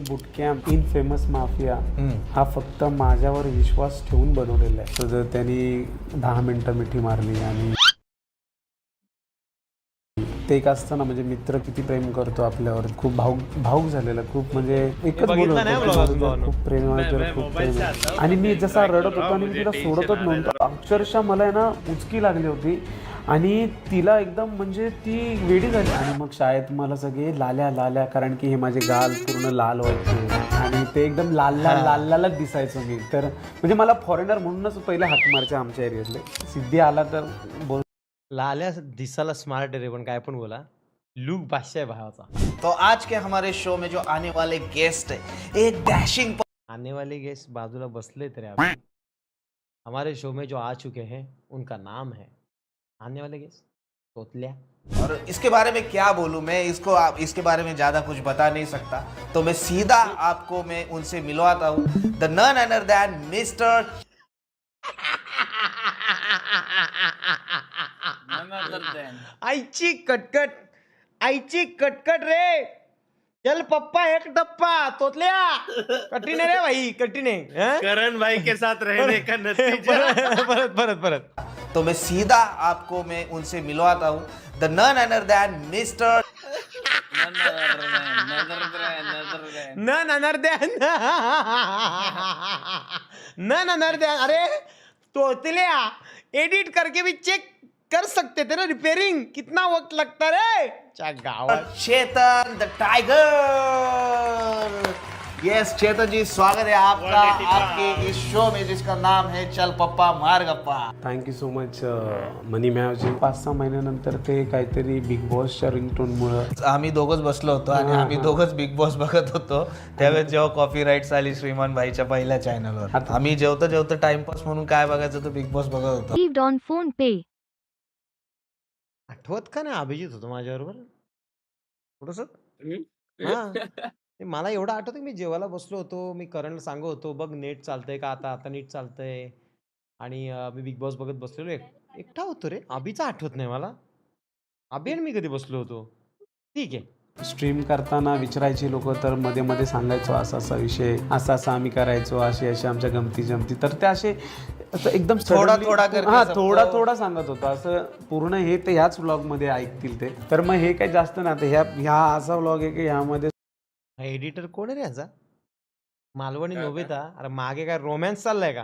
Boot camp in famous mafia हा फक्त माझ्यावर विश्वास ठेवून बनवलेला आहे. तर त्यांनी 10 मिनिटं मिठी मारली आणि ते एक असतं ना, म्हणजे मित्र किती प्रेम करतो आपल्यावर, खूप भाऊक झालेला, खूप म्हणजे एकच बोलत खूप प्रेम आहे, खूप प्रेम आहे. आणि मी जसा रडत होतो आणि मी तिला सोडतच नव्हतो, अक्षरशः मला आहे ना उचकी लागली होती आणि तिला एकदम म्हणजे ती वेडी झाली. आणि मग शाळेत मला सगळे लाल्या, कारण की हे माझे गाल पूर्ण लाल व्हायचे आणि ते एकदम लालच दिसायचं मी. तर म्हणजे मला फॉरेनर म्हणूनच पहिले हाक मारचे आमच्या एरियातले. सिद्धी आला तर बोल, लाल्या दिसाला स्मार्ट रे, पण काय पण बोला, लुक बादशाह है भावाचा. तो आज के हमारे शो में जो आने वाले गेस्ट है एक डैशिंग आने वाले गेस्ट बाजूला बसले थे आप. हमारे शो में जो आ चुके हैं उनका नाम है आने वाले गेस्ट तोतल्या. और इसके बारे में क्या बोलूं मैं, इसके बारे में ज्यादा कुछ बता नहीं सकता, तो मैं सीधा आपको मैं उनसे मिलवाता हूं. The none other than mister आईची कटकट रे. चल पप्पा एक डप्पा तोतल्या. कठीण आहे रे भाई, कठीण आहे. करण भाई के साथ रहने का नतीजा. परत. तो मैं सीधा आपको मैं उनसे मिलवाता हूं. The none other than mister ननरद्यान. अरे तोतल्या एडिट करके भी चेक कर सकते थे ना, रिपेयरिंग कितना वक्त लगता रे. गावात Chetan the tiger. Yes Chetan ji, स्वागत है आपका आपके इस शो में जिसका नाम है चल पप्पा मार गप्पा. थँक्यू सो मच मनी मॅवजी. 5-6 महिन्यानंतर ते काहीतरी बिग बॉसच्या रिंगटोनमुळं आम्ही दोघंच बसलो होतो आणि आम्ही दोघंच बिग बॉस बघत होतो त्यावेळेस जेव्हा कॉपी राईट्स आली श्रीमान भाईच्या पहिल्या चॅनलवर. आम्ही जेवता टाइमपास म्हणून काय बघायचं तो बिग बॉस बघत होतो. Received on phone pay. आठवत का नाही अभिजित होतो माझ्याबरोबर थोडस. हा मला एवढं आठवतं की मी जेवायला बसलो होतो, मी करणला सांगत होतो बघ नेट चालतंय का, आता नीट चालतंय. आणि मी बिग बॉस बघत बसलेलो एकटा होतो रे. अभिचा आठवत नाही मला. अभि आणि मी कधी बसलो होतो. ठीक आहे. स्ट्रीम करताना विचारायची लोक, तर मध्ये सांगायचो असा विषय, असं आम्ही करायचो, असे आमच्या गमती. तर ते असे असं एकदम थोडा सांगत होतो. असं पूर्ण हे ते ह्याच व्लॉग मध्ये ऐकतील ते. तर मग हे काही जास्त ना, ह्या असा व्लॉग आहे की ह्यामध्ये एडिटर कोण आहे रे ह्याचा? मालवणी नोबिता. अरे मागे काय रोमॅन्स चाललाय का?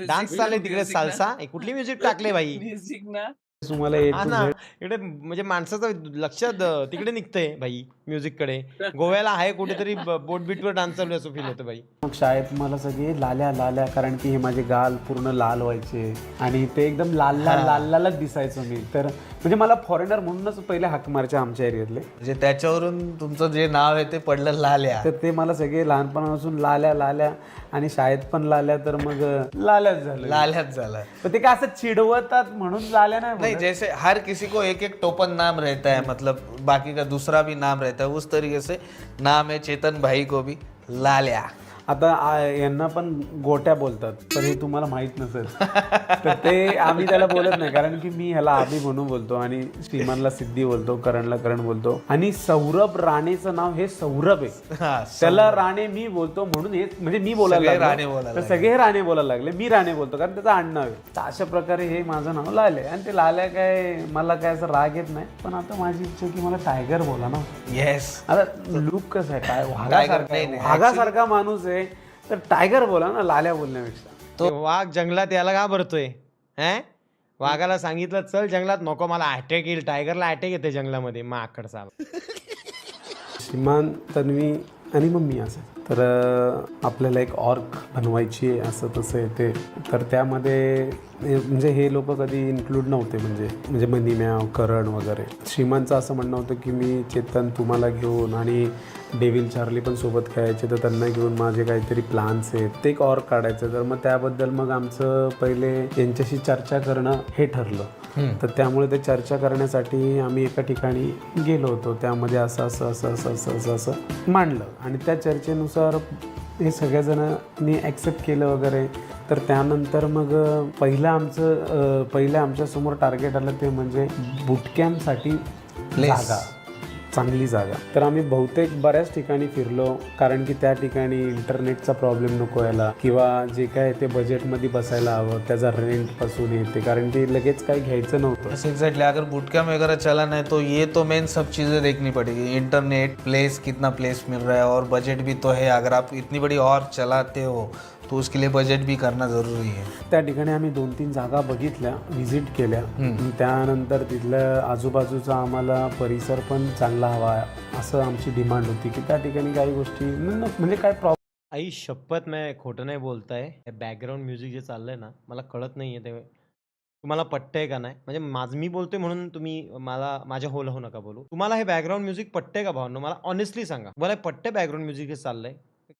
डान्स चाललाय तिकडे, साल्सा. कुठली म्युझिक टाकले भाई? म्युझिक ना तुम्हाला इकडे म्हणजे माणसाचं लक्ष तिकडे निघतंय भाई म्युझिक कडे. गोव्याला आहे कुठेतरी बोट बीटवर डान्स चालू असं फील होतं भाई. मग शाळेत मला सगळे लाल्या, कारण की हे माझे गाल पूर्ण लाल व्हायचे आणि ते एकदम लालच दिसायचं मी. तर म्हणजे मला फॉरेनर म्हणूनच पहिले हाक मारचे आमच्या एरियातले. म्हणजे त्याच्यावरून तुमचं जे नाव आहे ते पडलं लाल्या. तर ते मला सगळे लहानपणापासून लाल्या आणि शाळेत पण लाल्या, तर मग लाल्याच झालं. पण ते काय असं चिडवतात म्हणून लाल्या नाही. जैसे हर किसी को एक एक टोपन नाम रहता है, मतलब बाकी का दूसरा भी नाम रहता है, उस तरीके से नाम है चेतन भाई को भी लाल्या. आता यांना पण गोट्या बोलतात, पण हे तुम्हाला माहित नसेल. तर ते आम्ही त्याला बोलत नाही, कारण की मी ह्याला आबी म्हणून बोलतो आणि श्रीमानला सिद्धी बोलतो, करणला करण बोलतो. आणि सौरभ राणेचं नाव हे सौरभ आहे, त्याला राणे मी बोलतो म्हणून हे म्हणजे मी बोलायला लागलो, तर सगळे राणे बोलायला लागले. मी राणे बोलतो कारण त्याचं आडनाव आहे. तर अशा प्रकारे हे माझं नाव लाल्या. आणि ते लाल्या काय मला काय असं राग येत नाही, पण आता माझी इच्छा की मला टायगर बोला ना. येस. आता लुक कसं आहे, काय वाघासारखा माणूस आहे, तर टायगर बोला ना लाल्या बोलण्यापेक्षा. तो वाघ जंगलात यायला का भरतोय? वाघाला सांगितलं चल जंगलात, नको मला अटॅक येईल. टायगरला अटॅक येते जंगलामध्ये माकड साहेब. श्रीमान, तन्वी आणि मम्मी असं. तर आपल्याला एक ऑर्क बनवायची आहे, असं तसं येते. तर त्यामध्ये म्हणजे हे लोक कधी इन्क्लूड नव्हते, म्हणजे मनी मॅव, करण वगैरे. श्रीमानचं असं म्हणणं होतं की मी चेतन तुम्हाला घेऊन आणि डेव्हिल चार्ली पण सोबत खेळायचे, तर त्यांना घेऊन माझे काहीतरी प्लॅन्स आहेत, ते एक ऑर्क काढायचं. तर मग त्याबद्दल मग आमचं पहिले यांच्याशी चर्चा करणं हे ठरलं. तर त्यामुळे ते चर्चा करण्यासाठी आम्ही एका ठिकाणी गेलो होतो. त्यामध्ये असं मांडलं आणि त्या चर्चेनुसार हे सगळ्याजणांनी ॲक्सेप्ट केलं वगैरे. तर त्यानंतर मग पहिलं आमच्यासमोर टार्गेट आलं ते म्हणजे बुटकॅम्पसाठी जागा. चांगली जागा. तर आम्ही बहुतेक बऱ्याच ठिकाणी फिरलो, कारण की त्या ठिकाणी इंटरनेटचा प्रॉब्लेम नको यायला किंवा जे काय ते बजेटमध्ये बसायला हवं, त्याचा रेंटपासून येते, कारण की लगेच काही घ्यायचं नव्हतं. एग्जैक्टली, अगर बूट कैंप वगैरह चला है तो ये तो मेन सब चीज़ें देखनी पड़ेगी. इंटरनेट, प्लेस, कितना प्लेस मिल रहा है और बजट भी तो है. अगर आप इतनी बड़ी और चलाते हो तो उसके लिए बजट भी करना ज़रूरी है. त्या ठिकाणी आम्ही 2-3 जागा बघितल्या, व्हिजिट केल्या. त्यानंतर तिथलं आजूबाजूचा आम्हाला परिसर पण चांगला हवा असं आमची डिमांड होती, की त्या ठिकाणी काही गोष्टी म्हणजे काय प्रॉब्लेम. आई शपथ मैं खोटं नाही बोलताय. हे बॅकग्राऊंड म्युझिक जे चाललंय ना, मला कळत नाहीये ते तुम्हाला पटतंय का नाही. म्हणजे मी बोलतोय म्हणून तुम्ही माझ्या हो हो नका बोलू. तुम्हाला हे बॅकग्राऊंड म्युझिक पटतंय का भावांनो? मला ऑनेस्टली सांगा. मला पटतंय बॅकग्राऊंड म्युझिक हे चाललंय?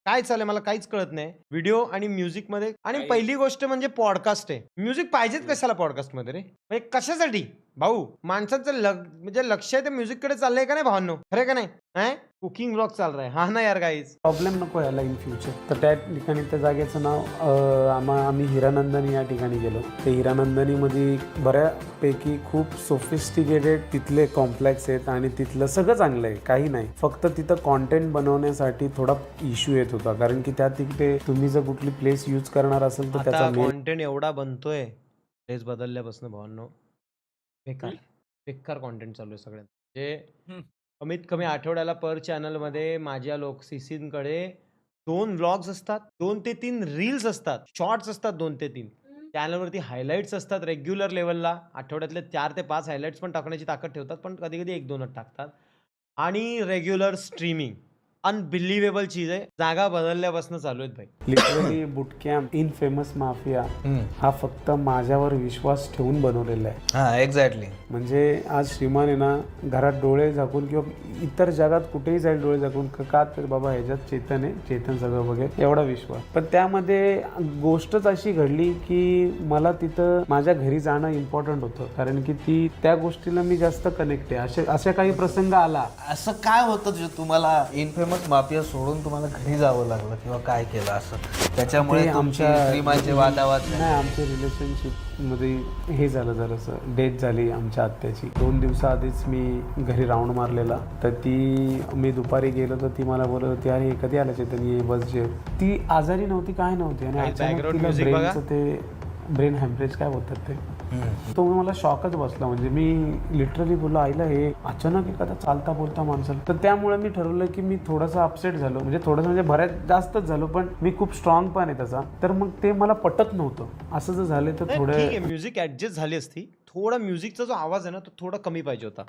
काय चाललंय मला काहीच कळत नाही. व्हिडिओ आणि म्युझिक मध्ये. आणि पहिली गोष्ट म्हणजे पॉडकास्ट आहे. म्युझिक पाहिजेच कशाला पॉडकास्ट मध्ये रे? म्हणजे कशासाठी भाऊ? माणसाचं म्हणजे लक्ष आहे ते म्युझिक कडे चाललंय का नाही भावांनो? खरं का नाही? कुकिंग ब्लॉग चाल रहा है. हा ना यार गाईज. प्रॉब्लेम नको यायला इन फ्युचर. तर त्या ठिकाणी त्या जागेचं नाव आम्ही हिरानंदनी या ठिकाणी गेलो. ते हिरानंदनीमध्ये बऱ्यापैकी खूप सोफिस्टिकेटेड तिथले कॉम्प्लेक्स आहेत आणि तिथलं सगळं चांगलं आहे, काही नाही. फक्त तिथं कॉन्टेंट बनवण्यासाठी थोडा इश्यू येत होता, कारण की त्या तिकडे तुम्ही जर कुठली प्लेस यूज करणार असेल तर त्याचा कॉन्टेंट एवढा बनतोय प्लेस बदलल्यापासून भावांनो, बेकार कॉन्टेंट चालू आहे सगळ्यांत. म्हणजे कमीत कमी आठवड्याला पर चॅनलमध्ये माझ्या सीसींकडे 2 व्लॉग्स असतात, 2 ते 3 रील्स असतात, शॉर्ट्स असतात 2 ते 3. चॅनलवरती हायलाइट्स असतात रेग्युलर लेवलला. आठवड्यातले 4 ते 5 हायलाइट्स पण टाकण्याची ताकद ठेवतात, पण कधी कधी 1-2च टाकतात. आणि रेग्युलर स्ट्रीमिंग अनबिलिव्हेबल चीज आहे. जागा बदलल्यापासून चालू आहेत भाई. लिटरली बूटकॅम्प इन फेमस माफिया हा फक्त माझ्यावर विश्वास ठेवून बनवलेला आहे. हां, एक्झॅक्टली. म्हणजे आज श्रीमान आहे ना, घरात डोळे झाकून किंवा इतर जगात कुठेही जाईल डोळे झाकून, का तर बाबा ह्याच्यात चेतन आहे, चेतन सगळं बघेल एवढा विश्वास. पण त्यामध्ये गोष्टच अशी घडली की मला तिथं माझ्या घरी जाणं इम्पॉर्टंट होतं, कारण की त्या गोष्टीला मी जास्त कनेक्ट आहे. अशा काही प्रसंग आला. असं काय होतं जे तुम्हाला इनफेमस माफिया सोडून तुम्हाला घरी जावं लागलं किंवा काय केलं असं? त्याच्यामुळे तुमच्या श्रीमानचे वादावाद नाही, आमच्या रिलेशनशिप मध्ये हे झालं, जरासं डेथ झाली आमच्या आत्याची. 2 दिवसाआधीच मी घरी राऊंड मारलेला. तर मी दुपारी गेलो तर ती मला बोलत होती, अरे कधी आला चेतन, ये बस जे. ती आजारी नव्हती, काय नव्हती, आणि अचानक तिला ब्रेनचं ते ब्रेन हॅमरेज काय बोलतात ते, तो मला शॉकच बसला. म्हणजे मी लिटरली बोललो, आईला हे अचानक एखादा चालता बोलता माणसाला. तर त्यामुळे मी ठरवलं की मी थोडंसं अपसेट झालो, म्हणजे थोडंसं म्हणजे बऱ्याच जास्तच झालो, पण मी खूप स्ट्रॉंग पण आहे तसा. तर मग ते मला पटत नव्हतं. असं जर झालं तर थोडं म्युझिक ऍडजस्ट झाली असती. थोडा म्युझिकचा जो आवाज आहे ना, तो थोडा कमी पाहिजे होता.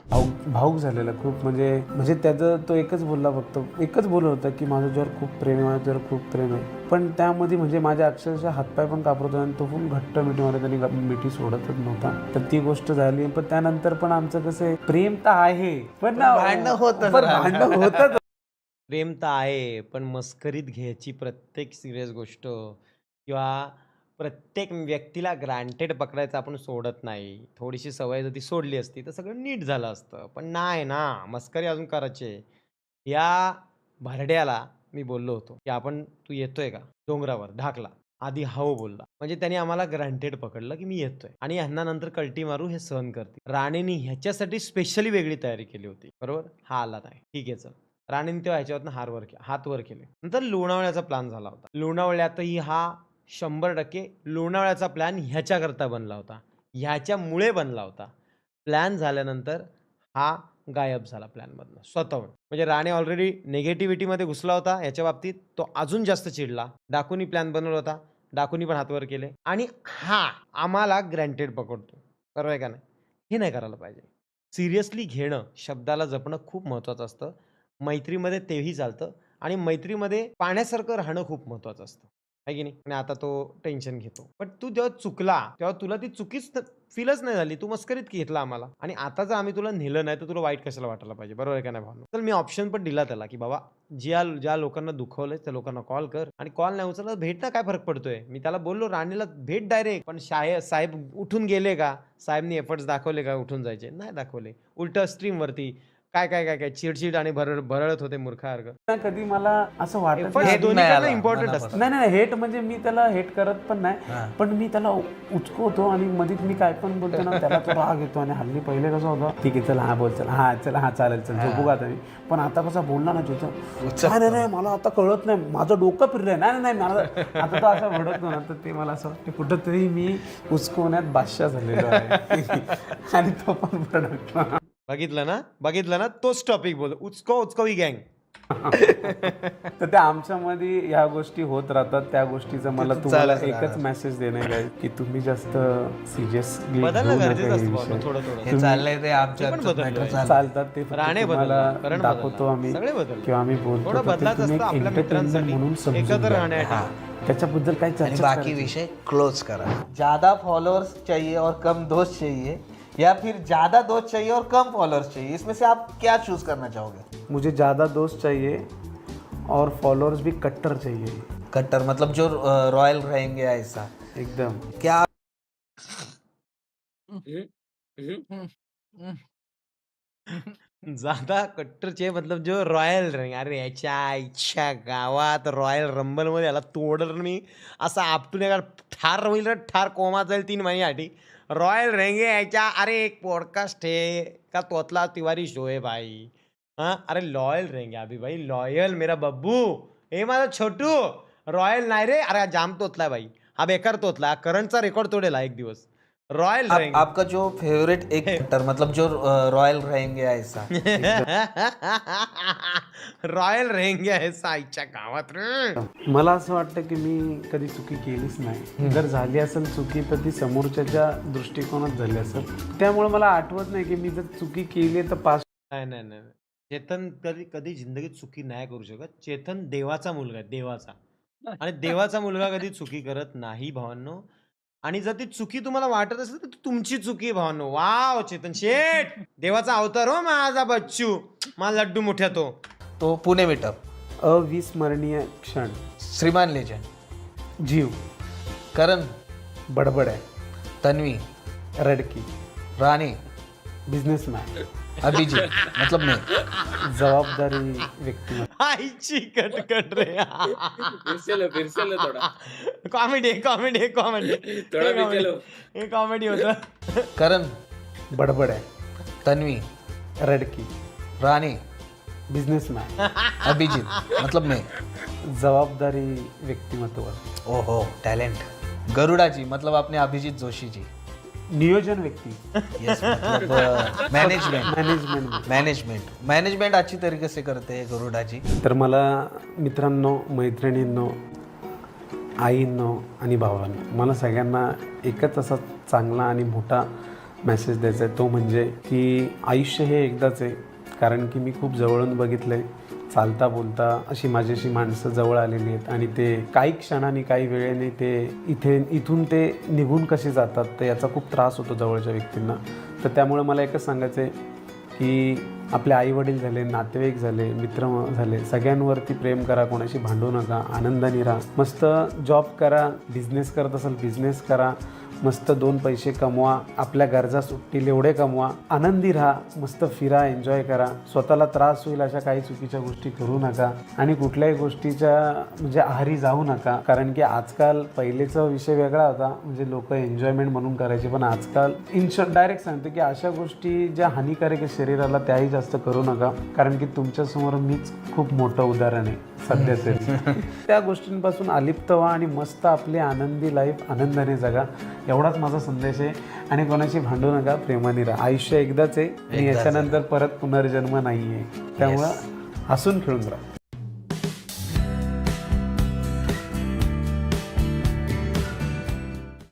भाऊक झालेला खूप. म्हणजे त्याचं तो एकच बोलला, फक्त एकच बोलत होता की माझं ज्यावर खूप प्रेम आहे, माझं ज्यावर खूप प्रेम आहे. पण त्यामध्ये म्हणजे माझ्या अक्षरशः हातपाय पण कापरत होता आणि तो पण घट्ट मिठीमध्ये त्यांनी मिठी सोडतच नव्हता. तर ती गोष्ट झाली. पण त्यानंतर पण आमचं कसं आहे, प्रेम तर आहे पण भांडणं होतं. प्रेम तर आहे, पण मस्करीत घ्यायची प्रत्येक सिरियस गोष्ट किंवा प्रत्येक व्यक्तीला ग्रँटेड पकडायचं आपण सोडत नाही. थोडीशी सवय जर ती सोडली असती तर सगळं नीट झालं असतं. पण नाही ना, मस्करी अजून करायची. या भरड्याला मी बोललो होतो की तू येतोय का डोंगरावर ढाकला. आधी हो बोलला, म्हणजे त्यांनी आम्हाला ग्रँटेड पकडलं की मी येतोय, आणि ह्यांना नंतर कल्टी मारू हे सहन करतील. राणेनी ह्याच्यासाठी स्पेशली वेगळी तयारी केली होती, बरोबर. हा आला नाही, ठीक आहे चल. राणेने तेव्हा ह्याच्यावरनं हात वर केले. नंतर लोणावळ्याचा प्लॅन झाला होता. लोणावळ्यातही हा 100% लोणावळ्याचा प्लॅन ह्याच्याकरता बनला होता, ह्याच्यामुळे बनला होता. प्लॅन झाल्यानंतर हा गायब झाला प्लॅनमधनं स्वतःहून. म्हणजे राणे ऑलरेडी नेगेटिव्हिटीमध्ये घुसला होता ह्याच्या बाबतीत. तो अजून जास्त चिडला. डाकूनी प्लॅन बनवला होता, डाकूनी पण हातवर केले, आणि हा आम्हाला ग्रँटेड पकडतो. बरोबर आहे का नाही? हे नाही करायला पाहिजे. सिरियसली घेणं, शब्दाला जपणं खूप महत्त्वाचं असतं. मैत्रीमध्ये तेही चालतं, आणि मैत्रीमध्ये पाण्यासारखं राहणं खूप महत्त्वाचं असतं, आहे की नाही. आणि आता तो टेन्शन घेतो, पण तू जेव्हा चुकला तेव्हा तुला ती चुकीच फीलच नाही झाली. तू मस्करीत घेतला आम्हाला, आणि आता जर आम्ही तुला नेलं नाही तर तुला वाईट कशाला वाटायला पाहिजे, बरोबर आहे का नाही भावना. तर मी ऑप्शन पण दिला त्याला की बाबा ज्या लोकांना दुखवलंय त्या लोकांना कॉल कर, आणि कॉल नाही उचलला भेट ना, काय फरक पडतोय. मी त्याला बोललो राणीला भेट डायरेक्ट. पण साहेब उठून गेले का? साहेबनी एफर्ट्स दाखवले का उठून जायचे? नाही दाखवले. उलट स्ट्रीमवरती काय काय काय काय चिडचिड आणि भरळत होते मूर्खासारखं. कधी मला असं वाटत Efforts नाही. दोन्हीकडनं इम्पॉर्टंट असतात. नाही हेट म्हणजे मी त्याला हेट करत पण नाही, पण मी त्याला उचकवतो आणि मध्ये मी काय पण बोलतो ना त्याला तो राग येतो. आणि हल्ली पहिले कसं होतं, ठीक आहे चला हा बोल, चला हा चला हा चालेल चल झोपू का आता मी. पण आता कसं बोलला ना तिथं नाही मला आता कळत नाही, माझं डोकं फिरलंय, नाही मला आता तो असं भडकतो ना, तर ते मला असं वाटतं कुठंतरी मी उचकवण्यात बादशाह झालेलो आहे आणि तो पण भडकतो. बघितलं ना तोच टॉपिक बोल, उचकवी गँग. तर त्या आमच्यामध्ये ह्या गोष्टी होत राहतात. त्या गोष्टीचं मला तुम्हाला एकच मेसेज देणार आहे की तुम्ही जास्त सिरियसली बदलणं गरजेचं असतं बाबा, थोडं हे चाललंय ते आमच्या चालतात ते फक्त राणे तुम्हाला बदलला, करण दाखवतो आम्ही सगळे बदलले. किंवा आम्ही बोलतो, थोडं तर ते बदलायचं तुम्ही असतं एक आपल्या entertainment मित्रांसाठी, म्हणून समजून एकत्र घ्या. राहण्यासाठी. त्याच्याबद्दल काही आणि चर्चा बाकी करायची. विषय क्लोज करा. ज्यादा फॉलोअर्स चाहिए और कम दोस्त चाहिए, या फिर ज्यादा दोस्त चाहिए और कम फॉलोअर्स चाहिए, इसमें से आप क्या चूज करना चाहोगे? मुझे ज़्यादा दोस्त चाहिए और फॉलोअर्स भी कट्टर चाहिए. कट्टर मतलब जो रॉयल रहेंगे ऐसा एकदम. क्या? ज्यादा कट्टरचे मतलब जो रॉयल रहेंगे. अरे याच्या गावात रॉयल रंबल मध्ये याला तोडलं मी असं आपटून एका ठार होईल रे, ठार कोमा जाईल 3 महिन्यासाठी. रॉयल रहेंगे याच्या. अरे एक पॉडकास्ट है का तोतला तिवारी शो है भाई. हाँ अरे लॉयल रहेंगे अभी भाई, लॉयल मेरा बब्बू. हे माझा छोटू रॉयल नाही रे. अरे जाम तोतला भाई, हा बेकार तोतला. करंटचा रेकॉर्ड तोडेला एक दिवस. रॉयल रहेंगे. आपका जो फेवरेट एक कट्टर मतलब जो रॉयल रहेंगे ऐसा रॉयल रहेंगे ऐसा आईच्या गावात रे. मला असं वाटतं की मी कधी चुकी केलीच नाही. जर झाली असेल चुकी तर ती समोरच्याच्या दृष्टिकोनात झाली असेल. त्यामुळे मला आठवत नाही की मी जर चुकी केली तर नाही. चेतन कधी जिंदगीत चुकी नाही करू शकत. चेतन देवाचा मुलगा आहे, देवाचा. आणि देवाचा मुलगा कधी चुकी करत नाही भावांनो. आणि जर ती चुकी तुम्हाला वाटत असेल तर ती तुमची चुकी आहे भावांनो. वाव चेतन शेठ, देवाचा अवतार हो माझा बच्चू, माझा लड्डू मोठ्या तो पुणे मीटर, अविस्मरणीय क्षण. श्रीमान लेजन, जीव, करण, बडबड आहे, तन्वी, रडकी, राणी, बिझनेसमॅन, अभिजीत मतलब मैं. जबाबदारी व्यक्तिमत्व. आईची कटकट रे. फिर से लो थोड़ा. कॉमेडी थोड़ा भी चलो. हे कॉमेडी होतं. करण, बडबड आहे, तन्वी, रडकी, राणी, बिझनेसमॅन, अभिजीत मतलब मैं. जबाबदारी व्यक्तिमत्व. ओहो टैलेंट. गरुडाजी मतलब आपने अभिजीत जोशी जी. नियोजन व्यक्ती. यस मतलब मैनेजमेंट. मैनेजमेंट अच्छी तरीके से करते हैं गरुड़ा जी. तर मला मित्रांनो, मैत्रिणींनो, आईंनो आणि भावांनो, मला सगळ्यांना एकच असा चांगला आणि मोठा मेसेज द्यायचा आहे. तो म्हणजे की आयुष्य हे एकदाच आहे. कारण की मी खूप जवळून बघितलं आहे, चालता बोलता अशी माझ्याशी माणसं जवळ आलेली आहेत आणि ते काही क्षणाने काही वेळेने ते इथून ते निघून कसे जातात तर याचा खूप त्रास होतो जवळच्या व्यक्तींना. तर त्यामुळे मला एकच सांगायचं आहे की आपले आईवडील झाले, नातेवाईक झाले, मित्र झाले, सगळ्यांवरती प्रेम करा, कोणाशी भांडू नका, आनंदाने राहा, मस्त जॉब करा, बिझनेस करत असाल बिझनेस करा, मस्त 2 पैसे कमवा, आपल्या गरजा सुटतील एवढे कमवा, आनंदी राहा, मस्त फिरा, एन्जॉय करा. स्वतःला त्रास होईल अशा काही चुकीच्या गोष्टी करू नका आणि कुठल्याही गोष्टीच्या म्हणजे आहारी जाऊ नका. कारण की आजकाल पहिलेचा विषय वेगळा होता, म्हणजे लोक एन्जॉयमेंट म्हणून करायचे, पण आजकाल इन शॉर्ट डायरेक्ट सांगते की अशा गोष्टी ज्या हानिकारक आहे शरीराला त्याही जास्त करू नका. कारण की तुमच्यासमोर मीच खूप मोठं उदाहरण आहे सध्या तरी. त्या गोष्टींपासून अलिप्त व्हा आणि मस्त आपली आनंदी लाईफ आनंदाने जगा, एवढाच माझा संदेश आहे. आणि कोणाशी भांडू नका, प्रेमाने राहा. आयुष्य एकदाच आहे आणि याच्यानंतर परत पुनर्जन्म नाही आहे. त्यामुळं हसून खेळून राहा.